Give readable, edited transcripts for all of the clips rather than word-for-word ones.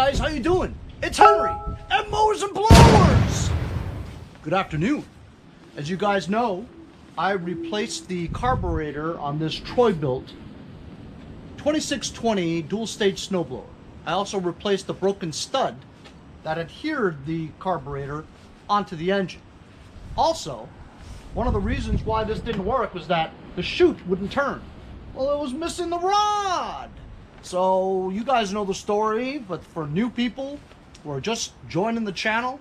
guys, how you doing? It's Henry at Mowers and Blowers. Good afternoon. As you guys know, I replaced the carburetor on this Troy-built 2620 dual-stage snowblower. I also replaced the broken stud that adhered the carburetor onto the engine. Also, one of the reasons why this didn't work was that the chute wouldn't turn. Well, it was missing the rod. So you guys know the story, but for new people who are just joining the channel,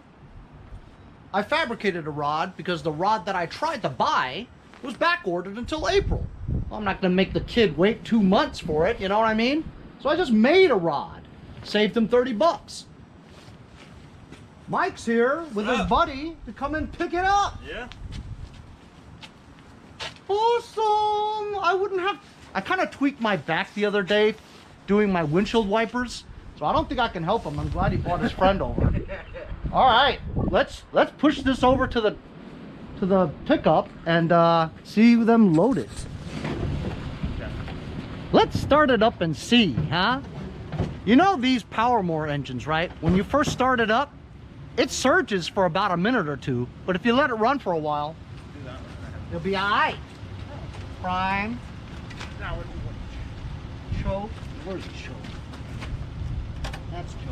I fabricated a rod because the rod that I tried to buy was back ordered until April. Well, I'm not gonna make the kid wait 2 months for it, you know what I mean? So I just made a rod, saved him 30 bucks. Mike's here with his buddy to come and pick it up. Yeah. Awesome! I kind of tweaked my back the other day doing my windshield wipers, so I don't think I can help him. I'm glad he brought his friend over. All right, let's push this over to the pickup and see them load it. Let's start it up and see, huh? You know these power mower engines, right? When you first start it up, it surges for about a minute or two, but if you let it run for a while, it'll be all right. Prime. Choke. Where's the choke? That's choke.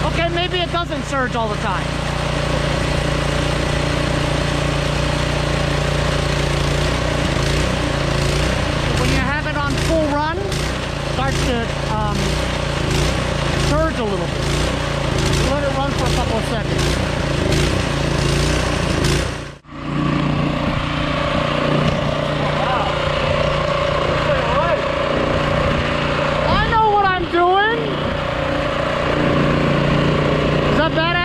Okay, maybe it doesn't surge all the time. Full run starts to surge a little bit. Let it run for a couple of seconds. Oh, wow. I know what I'm doing. Is that badass?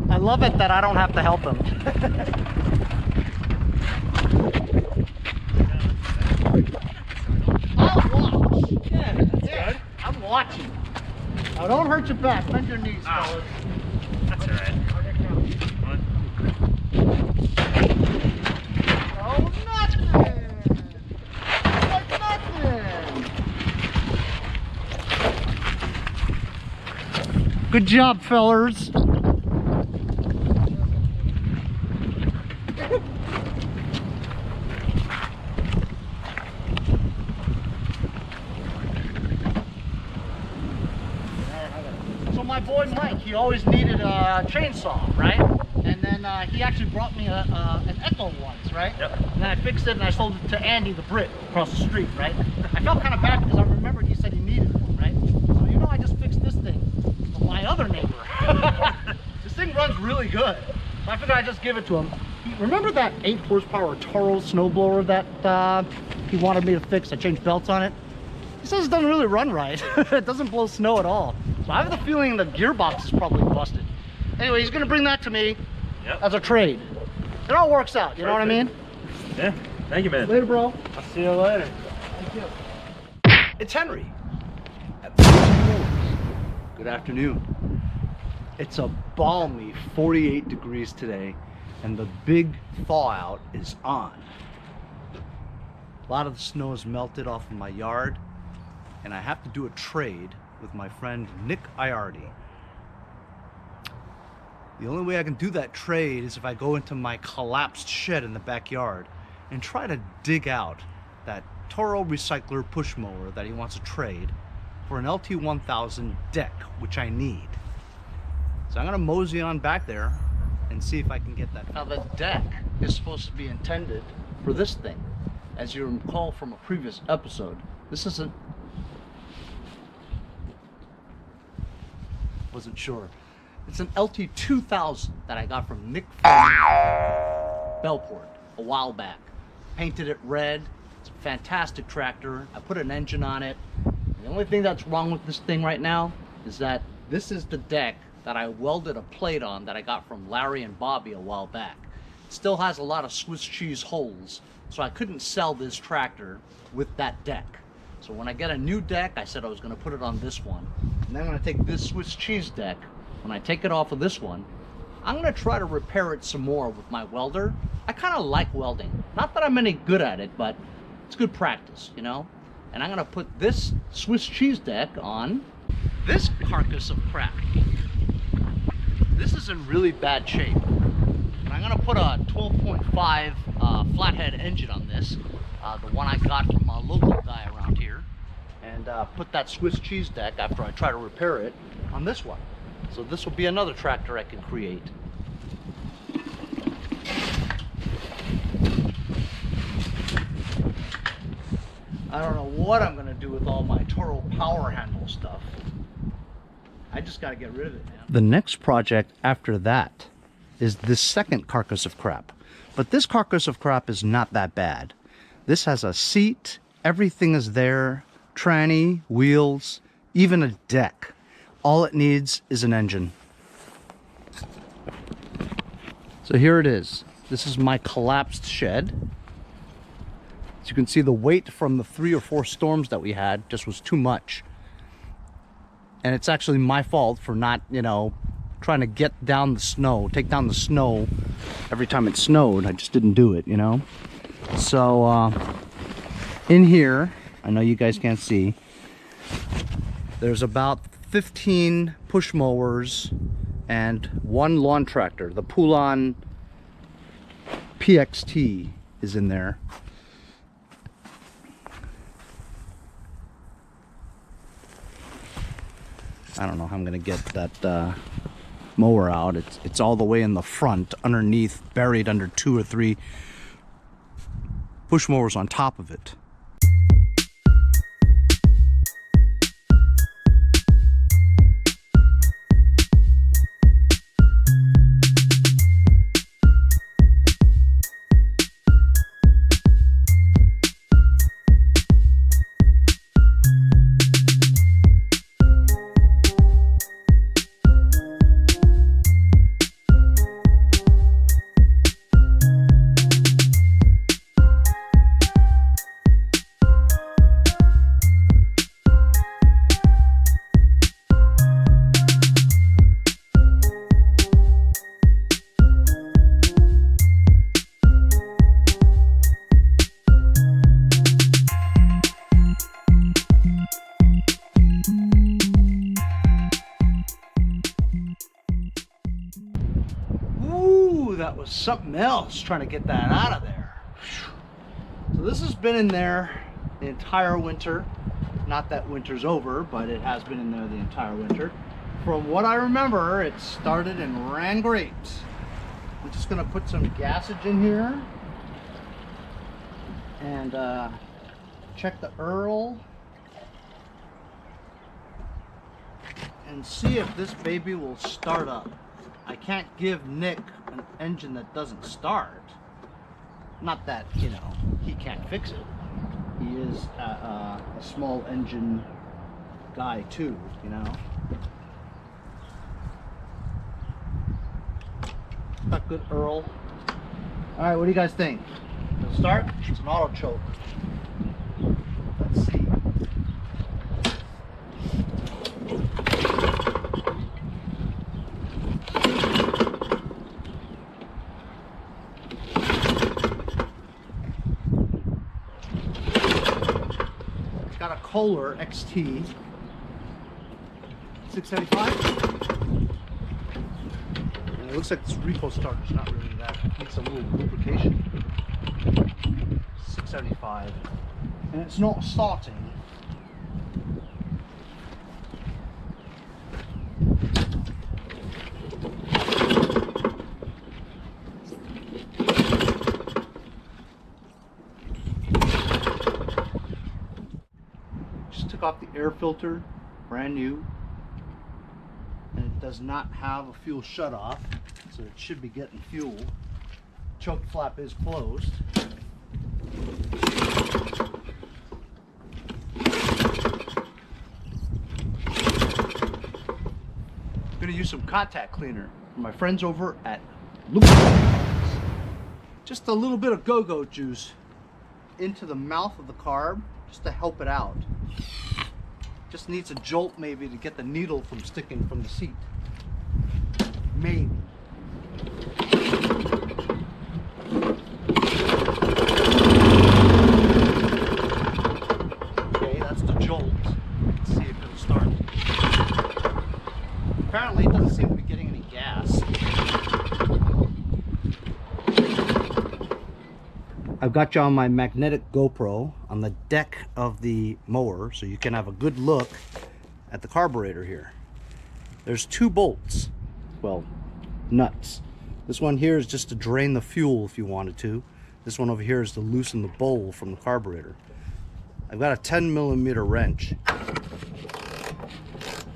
I love it that I don't have to help him. I'll watch. Yeah, that's good. I'm watching. Now don't hurt your back. Bend your knees, fellas. That's all right. Oh, nothing. Like nothing. Good job, fellers. So my boy Mike, he always needed a chainsaw, right? And then he actually brought me an Echo once, right? Yep. And then I fixed it and I sold it to Andy the Brit across the street, right? I felt kind of bad because I remembered he said he needed one, right? So you know, I just fixed this thing for my other neighbor. This thing runs really good. So I figured I'd just give it to him. Remember that 8 horsepower Toro snowblower that he wanted me to fix? I changed belts on it. He says it doesn't really run right. It doesn't blow snow at all. So I have the feeling the gearbox is probably busted. Anyway, he's gonna bring that to me as a trade. It all works out, you know what I mean? Yeah, thank you, man. Later, bro. I'll see you later. Thank you. It's Henry. Good afternoon. It's a balmy 48 degrees today, and the big thaw out is on. A lot of the snow is melted off of my yard, and I have to do a trade with my friend Nick Iardi. The only way I can do that trade is if I go into my collapsed shed in the backyard and try to dig out that Toro recycler push mower that he wants to trade for an LT1000 deck, which I need. So I'm gonna mosey on back there and see if I can get that. Now the deck is supposed to be intended for this thing. As you recall from a previous episode, this isn't, wasn't sure. It's an LT2000 that I got from Nick from Bellport a while back. Painted it red. It's a fantastic tractor. I put an engine on it. The only thing that's wrong with this thing right now is that this is the deck that I welded a plate on that I got from Larry and Bobby a while back. It still has a lot of Swiss cheese holes, so I couldn't sell this tractor with that deck. So when I get a new deck, I said I was going to put it on this one. And then I'm going to take this Swiss cheese deck. When I take it off of this one, I'm going to try to repair it some more with my welder. I kind of like welding. Not that I'm any good at it, but it's good practice, you know? And I'm going to put this Swiss cheese deck on this carcass of crap. This is in really bad shape. And I'm going to put a 12.5 flathead engine on this, the one I got from a local guy around here, and put that Swiss cheese deck after I try to repair it on this one. So this will be another tractor I can create. I don't know what I'm going to do with all my Toro power handle stuff. I just got to get rid of it, man. The next project after that is this second carcass of crap. But this carcass of crap is not that bad. This has a seat, everything is there, tranny, wheels, even a deck. All it needs is an engine. So here it is. This is my collapsed shed. As you can see, the weight from the 3 or 4 storms that we had just was too much. And it's actually my fault for not, you know, trying to get down the snow, take down the snow every time it snowed. I just didn't do it, you know. So in here, I know you guys can't see, there's about 15 push mowers and 1 lawn tractor. The Poulan Pxt is in there. I don't know how I'm gonna get that mower out. It's all the way in the front, underneath, buried under 2 or 3 push mowers on top of it. That was something else trying to get that out of there. So this has been in there the entire winter. Not that winter's over, but it has been in there the entire winter. From what I remember, it started and ran great. I'm just gonna put some gassage in here and check the Earl and see if this baby will start up. I can't give Nick an engine that doesn't start. Not that, you know, he can't fix it. He is a small engine guy too, you know. Got good Earl. Alright, what do you guys think? It'll start? It's an auto choke. Let's see. It's got a Kohler Xt675. And it looks like this repo starter's not really that. It needs a little lubrication. 675. And it's not starting. Just took off the air filter, brand new. And it does not have a fuel shutoff, so it should be getting fuel. Choke flap is closed. I'm gonna use some contact cleaner from my friends over at Lawnmower. Just a little bit of go-go juice into the mouth of the carb just to help it out. Just needs a jolt maybe to get the needle from sticking from the seat. Maybe. Okay, that's the jolt. Let's see if it'll start. Apparently it doesn't seem to be getting any gas. I've got you on my magnetic GoPro on the deck of the mower so you can have a good look at the carburetor here. There's two bolts, well, nuts. This one here is just to drain the fuel if you wanted to. This one over here is to loosen the bowl from the carburetor. I've got a 10mm wrench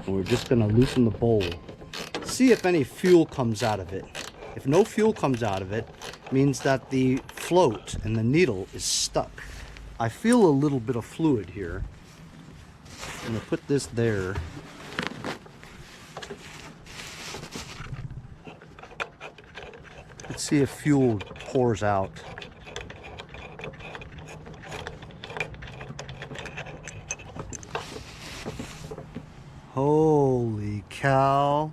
and we're just going to loosen the bowl. See if any fuel comes out of it. If no fuel comes out of it, means that the float and the needle is stuck. I feel a little bit of fluid here. I'm going to put this there. Let's see if fuel pours out. Holy cow.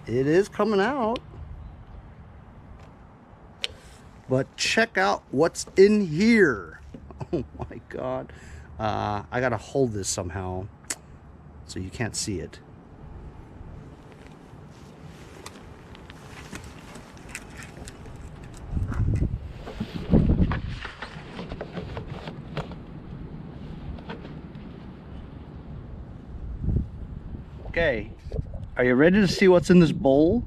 It is coming out. But check out what's in here. Oh my God. I gotta hold this somehow so you can't see it. Okay, are you ready to see what's in this bowl?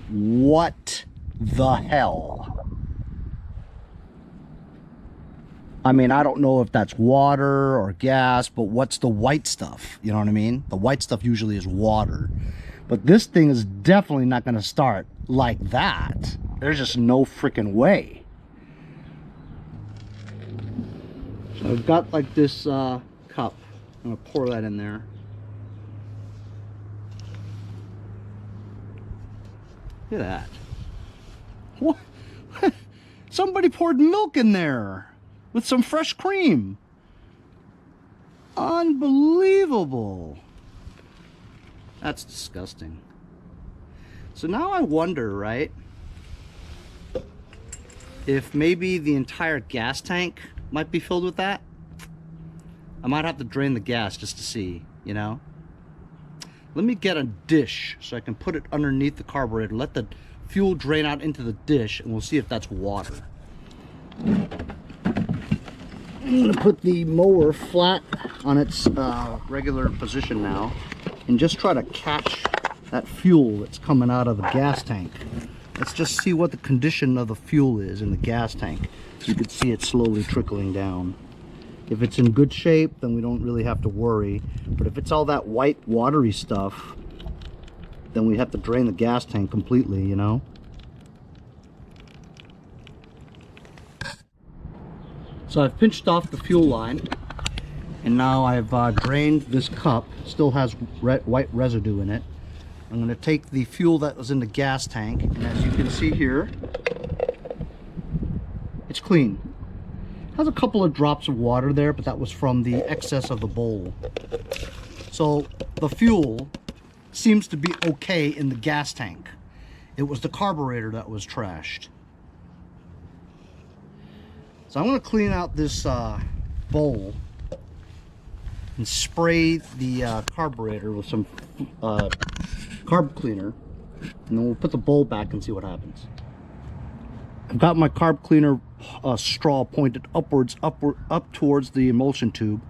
What the hell? I mean, I don't know if that's water or gas, but what's the white stuff? You know what I mean? The white stuff usually is water. But this thing is definitely not going to start like that. There's just no freaking way. So I've got like this cup. I'm going to pour that in there. Look at that. What? Somebody poured milk in there with some fresh cream. Unbelievable. That's disgusting. So now I wonder, right, if maybe the entire gas tank might be filled with that. I might have to drain the gas just to see, you know. Let me get a dish so I can put it underneath the carburetor, let the fuel drain out into the dish, and we'll see if that's water. I'm going to put the mower flat on its regular position now and just try to catch that fuel that's coming out of the gas tank. Let's just see what the condition of the fuel is in the gas tank. You can see it slowly trickling down. If it's in good shape, then we don't really have to worry. But if it's all that white watery stuff, then we have to drain the gas tank completely, you know? So I've pinched off the fuel line, and now I've drained this cup. Still has white residue in it. I'm going to take the fuel that was in the gas tank, and as you can see here, it's clean. It has a couple of drops of water there, but that was from the excess of the bowl. So the fuel seems to be okay in the gas tank. It was the carburetor that was trashed. So I'm going to clean out this bowl and spray the carburetor with some carb cleaner, and then we'll put the bowl back and see what happens. I've got my carb cleaner straw pointed upwards, up towards the emulsion tube,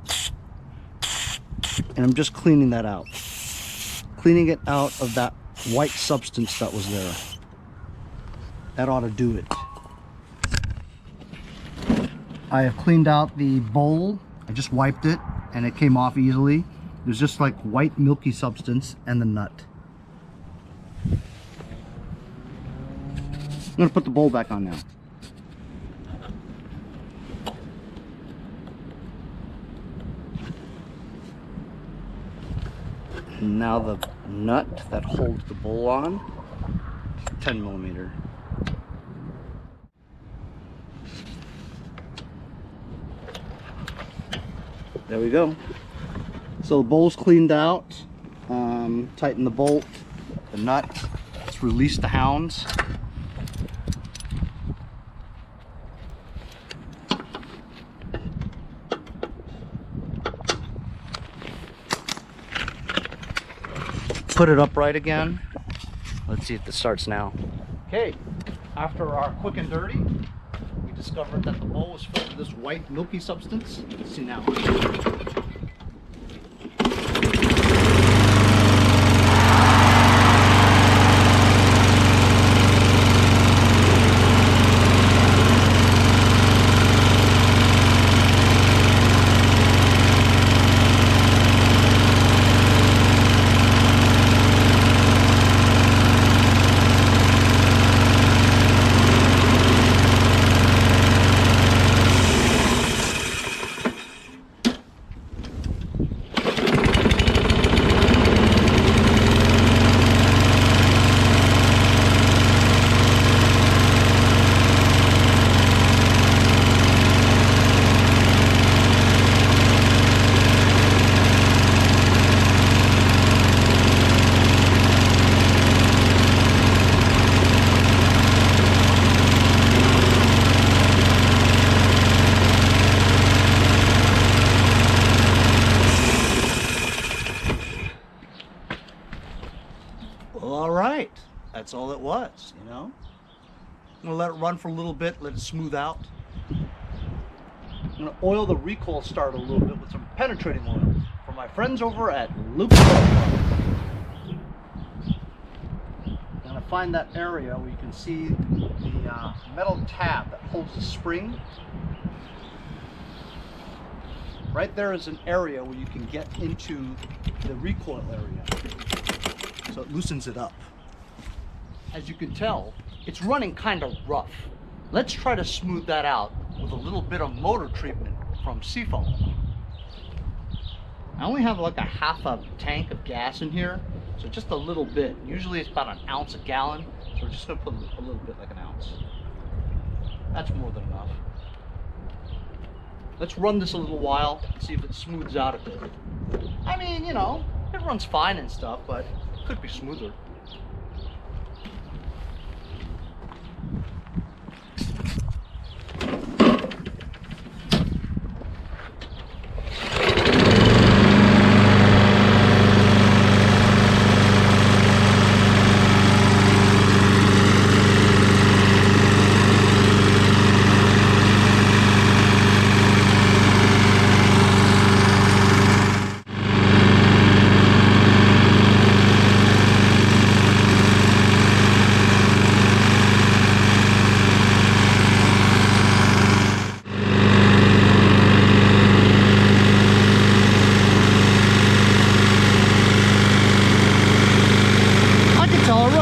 and I'm just cleaning that out. Cleaning it out of that white substance that was there. That ought to do it. I have cleaned out the bowl. I just wiped it and it came off easily. There's just like white milky substance and the nut. I'm going to put the bowl back on now. And now the nut that holds the bowl on, 10mm. There we go. So the bowl's cleaned out. Tighten the bolt, the nut. Let's release the hounds. Put it upright again. Let's see if this starts now. Okay, after our quick and dirty, we discovered that the bowl was filled with this white milky substance. Let's see now. That's all it was, you know. I'm gonna let it run for a little bit, let it smooth out. I'm gonna oil the recoil starter a little bit with some penetrating oil for my friends over at Luke's. I'm gonna find that area where you can see the metal tab that holds the spring. Right there is an area where you can get into the recoil area, so it loosens it up. As you can tell, it's running kind of rough. Let's try to smooth that out with a little bit of motor treatment from Seafoam. I only have like a half a tank of gas in here, so just a little bit. Usually it's about an ounce a gallon, so we're just gonna put a little bit, like an ounce. That's more than enough. Let's run this a little while and see if it smooths out a bit. I mean, you know, it runs fine and stuff, but it could be smoother.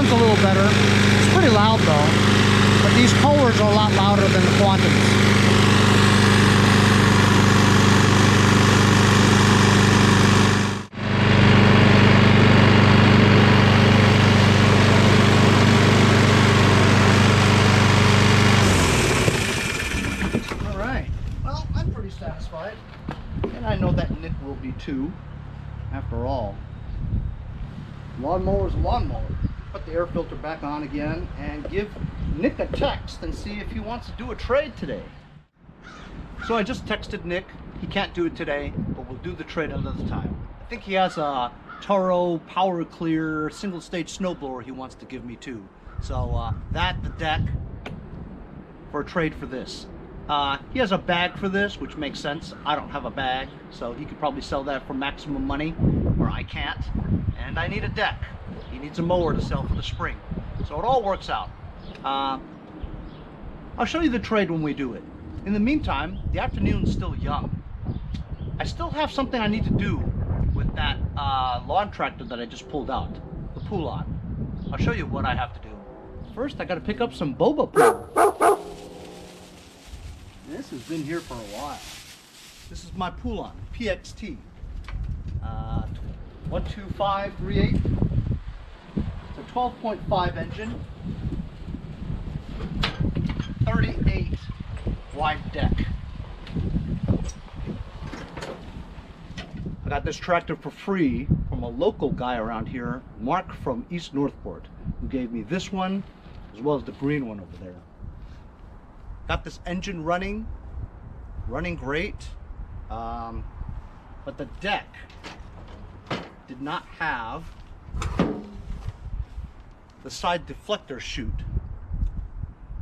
one's a little better. It's pretty loud though, but these Kohlers are a lot louder than the Quantums. Satisfied, and I know that Nick will be too. After all, lawnmower is a lawnmower. Put the air filter back on again and give Nick a text and see if he wants to do a trade today. So I just texted Nick. He can't do it today, but we'll do the trade another time. I think he has a Toro Power Clear single stage snowblower he wants to give me too. So the deck for a trade for this. He has a bag for this, which makes sense. I don't have a bag, so he could probably sell that for maximum money, where I can't. And I need a deck. He needs a mower to sell for the spring. So it all works out. I'll show you the trade when we do it. In the meantime, the afternoon's still young. I still have something I need to do with that lawn tractor that I just pulled out, the Poulan. I'll show you what I have to do. First, I got to pick up some boba poo. This has been here for a while. This is my Poulan Pxt. 12538. It's a 12.5 engine, 38 wide deck. I got this tractor for free from a local guy around here, Mark from East Northport, who gave me this one as well as the green one over there. Got this engine running great, but the deck did not have the side deflector chute.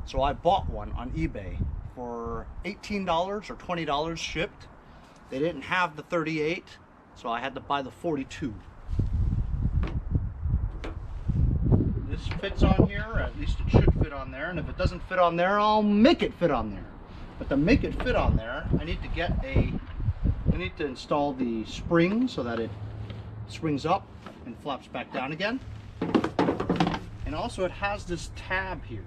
So I bought one on eBay for $18 or $20 shipped. They didn't have the 38, so I had to buy the 42. This fits on here, or at least it should fit on there, and if it doesn't fit on there, I'll make it fit on there. But to make it fit on there, I need to install the spring so that it springs up and flaps back down again. And also it has this tab here.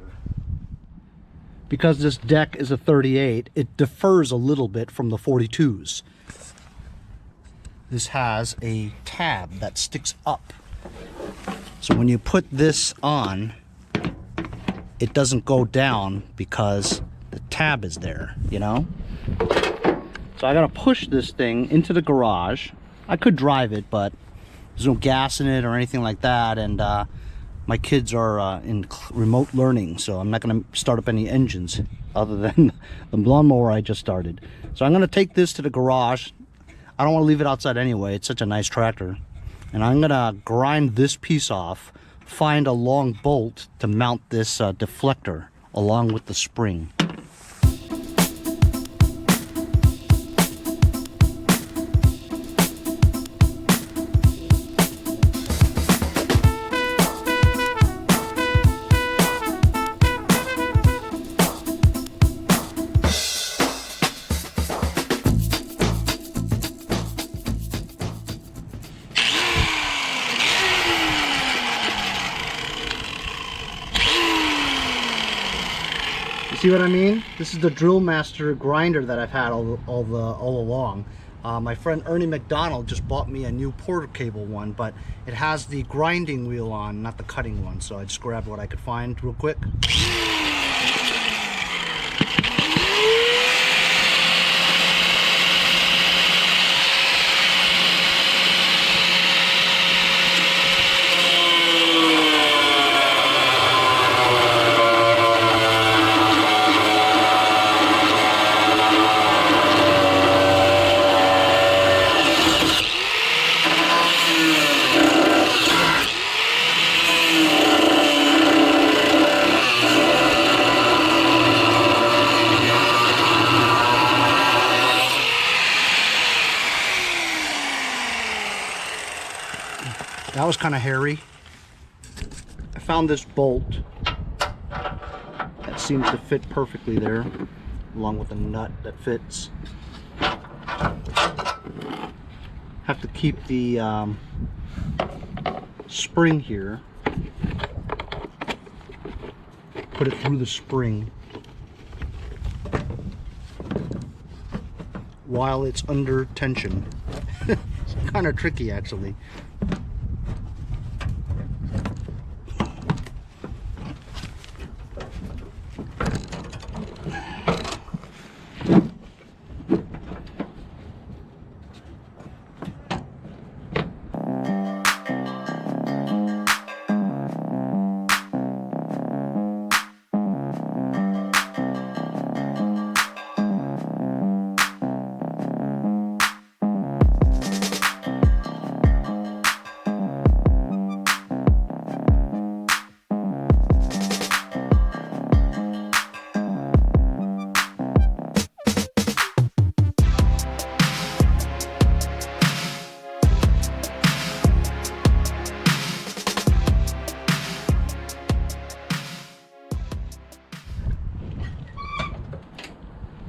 Because this deck is a 38, it differs a little bit from the 42s. This has a tab that sticks up. So when you put this on, it doesn't go down because the tab is there, you know? So I gotta push this thing into the garage. I could drive it, but there's no gas in it or anything like that, and my kids are in remote learning, so I'm not gonna start up any engines other than the lawnmower I just started. So I'm gonna take this to the garage. I don't wanna leave it outside anyway, it's such a nice tractor. And I'm gonna grind this piece off, find a long bolt to mount this deflector along with the spring. See what I mean? This is the Drill Master grinder that I've had all along. My friend Ernie McDonald just bought me a new Porter cable one, but it has the grinding wheel on, not the cutting one. So I just grabbed what I could find real quick. That was kind of hairy. I found this bolt that seems to fit perfectly there, along with the nut that fits. Have to keep the spring here put it through the spring while it's under tension. It's kind of tricky actually.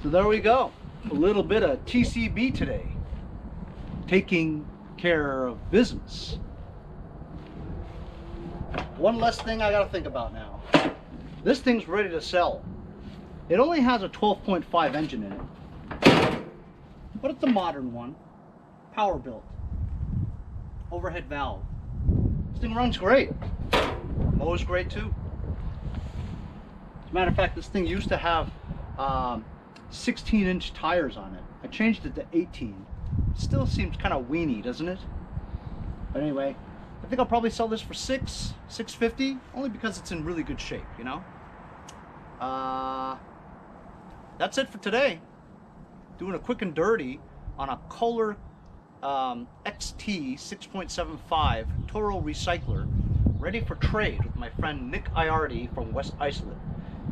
So there we go, a little bit of TCB today, taking care of business. One less thing I gotta think about now. This thing's ready to sell. It only has a 12.5 engine in it, but it's a modern one, power built, overhead valve. This thing runs great, mows great too. As a matter of fact, this thing used to have 16-inch tires on it. I changed it to 18. Still seems kind of weeny, doesn't it? But anyway, I think I'll probably sell this for $650, only because it's in really good shape, you know? That's it for today. Doing a quick and dirty on a Kohler Xt675 Toro recycler, ready for trade with my friend Nick Iardi from West Islip,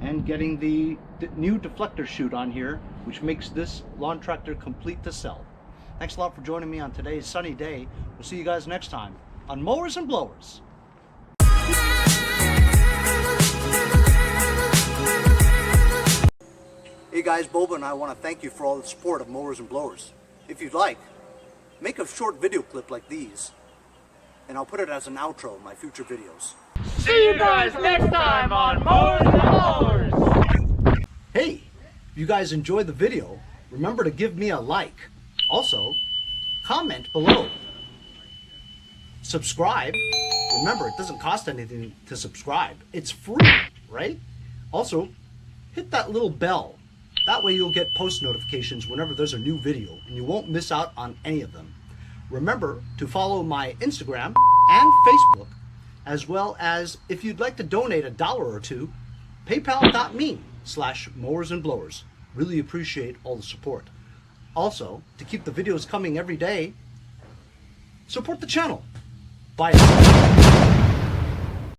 and getting the new deflector chute on here, which makes this lawn tractor complete to sell. Thanks a lot for joining me on today's sunny day. We'll see you guys next time on Mowers and Blowers. Hey guys, Boba and I want to thank you for all the support of Mowers and Blowers. If you'd like, make a short video clip like these, and I'll put it as an outro in my future videos. See you guys next time on Mowers and Blowers. Hey, if you guys enjoyed the video, remember to give me a like. Also, comment below. Subscribe. Remember, it doesn't cost anything to subscribe. It's free, right? Also, hit that little bell. That way you'll get post notifications whenever there's a new video, and you won't miss out on any of them. Remember to follow my Instagram and Facebook, as well as, if you'd like to donate $1 or $2, paypal.me/mowersandblowers. Really appreciate all the support. Also, to keep the videos coming every day, support the channel. Bye.